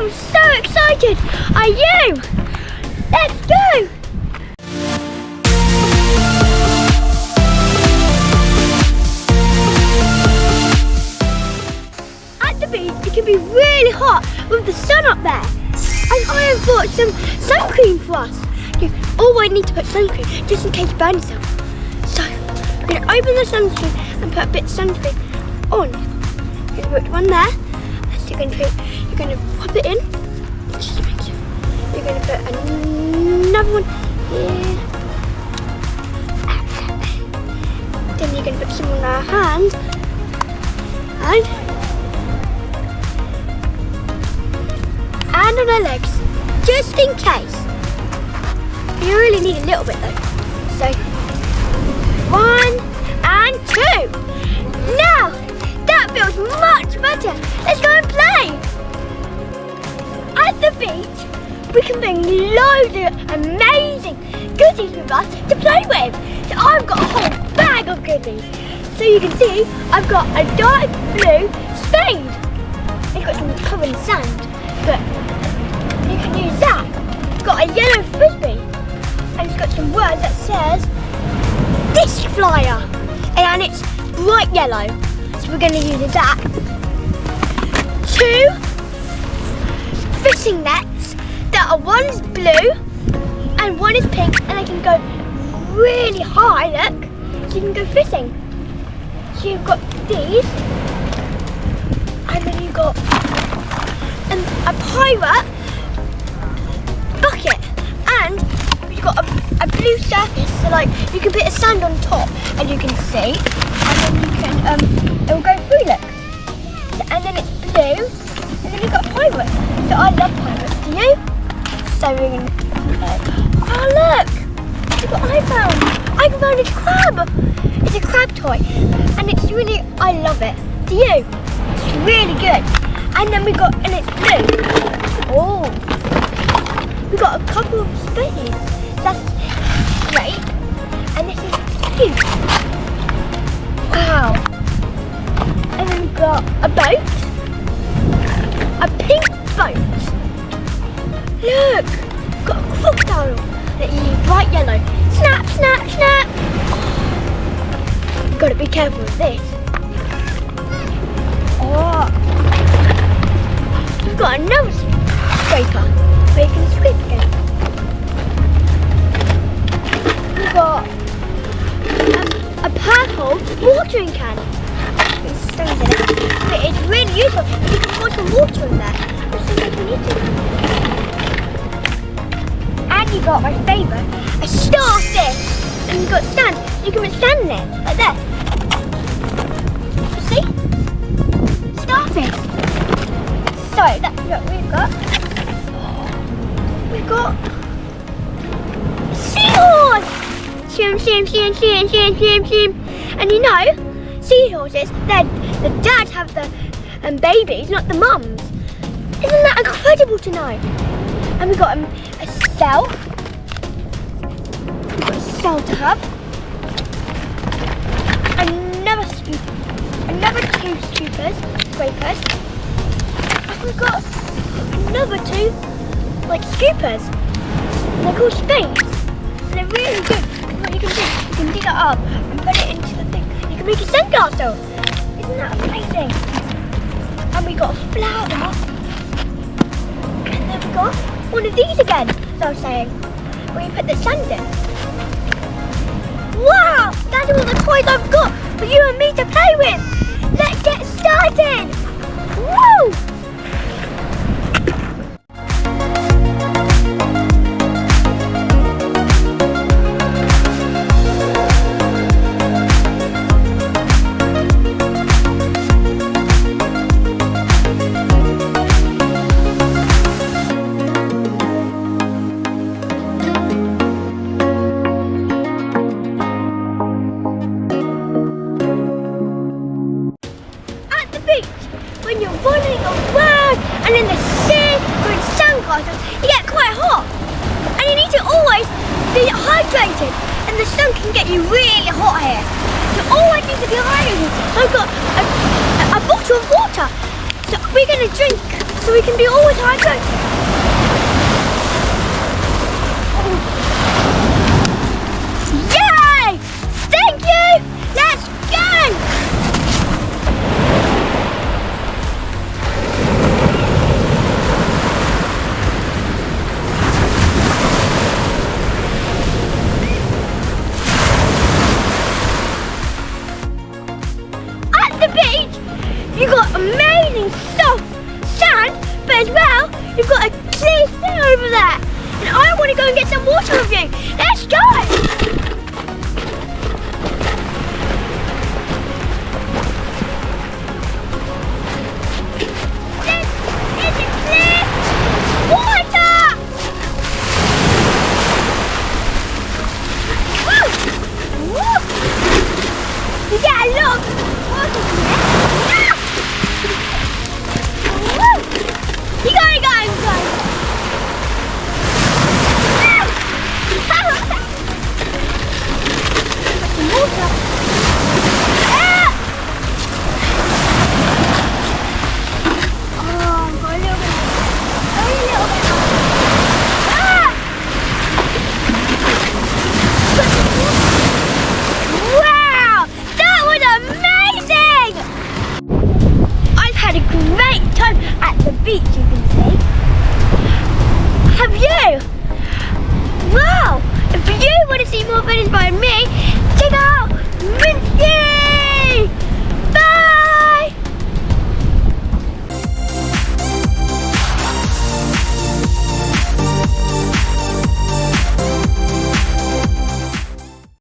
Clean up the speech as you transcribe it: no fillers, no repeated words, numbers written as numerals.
I'm so excited. Are you? Let's go. At the beach, it can be really hot with the sun up there. And I have bought some sun cream for us. You always need to put sun cream just in case you burn yourself. So, I'm going to open the sunscreen and put a bit of sunscreen on. You're going to put one there. So you're going to pop it in. Just to make sure. You're going to put another one here. Then you're going to put some on our hand. And on our legs. Just in case. You really need a little bit though. So, 1 and 2. Now, that feels much better. Let's go and play. At the beach, we can bring loads of amazing goodies with us to play with. So I've got a whole bag of goodies. So you can see, I've got a dark blue spade. It's got some covered in sand, but you can use that. It's got a yellow frisbee, and it's got some words that says disc flyer, and it's bright yellow. So we're going to use that. 2 fishing nets that are, one's blue and one is pink, and they can go really high, look, so you can go fishing. So you've got these, and then you've got a pirate bucket, and you've got a blue surface, so like you can put a sand on top and you can see, and then you can it will go through, look. And then it's blue, and then you've got pirates. So I love pirates, do you? So we're going to, oh look, look what I found a crab. It's a crab toy, and it's really, I love it. Do you? It's really good. And then and it's blue. Oh, we got a couple of spades. That's great. And this is cute. Wow. And then we've got a boat. A pink boat. Look, we've got a crocodile that is bright yellow. Snap, snap, snap. You've got to be careful with this. Oh. We've got another scraper where you can scrape again. We've got a purple watering can. It's stones in it, but it's really useful. You can pour some water in there. That's something we need to. And you got my favourite, a starfish. And you've got sand. You can put sand in it, like that. See? Starfish. So that's what we've got. We've got seahorse. Swim, swim, swim, swim, swim, swim, swim. And you know, seahorses, the dads have the babies, not the mums. Isn't that incredible to know? And we've got a cell. We've got a cell to have. Another 2 scrapers. And we've got another 2 like scoopers. They're called spades. And they're really good. What you can do, you can dig it up and put it into the thing. You can make a sandcastle. Isn't that amazing? And we got a flower. And then we got one of these again, as I was saying, where you put the sand in. Wow! That's all the toys I've got for you and me to play with. Let's get started! Woo! When you're running around and in the sea or in sandcastles, you get quite hot. And you need to always be hydrated, and the sun can get you really hot here. You always need to be hydrated. So I've got a bottle of water. So we're going to drink so we can be always hydrated. Yay! Thank you! Let's go! At the beach, you've got amazing soft sand, but as well, you've got a clear sea over there. And I want to go and get some water with you. Let's go! This is a clear water! Woo! Woo! You get a lot of water from there. Woo! You gotta go and go. Some water. Ah! Oh, I've got a little bit. Only a little bit. Ah! Wow! That was amazing! I've had a great time at the beach, you can see. Have you? Wow! If you want to see more videos by me, check out Minsky!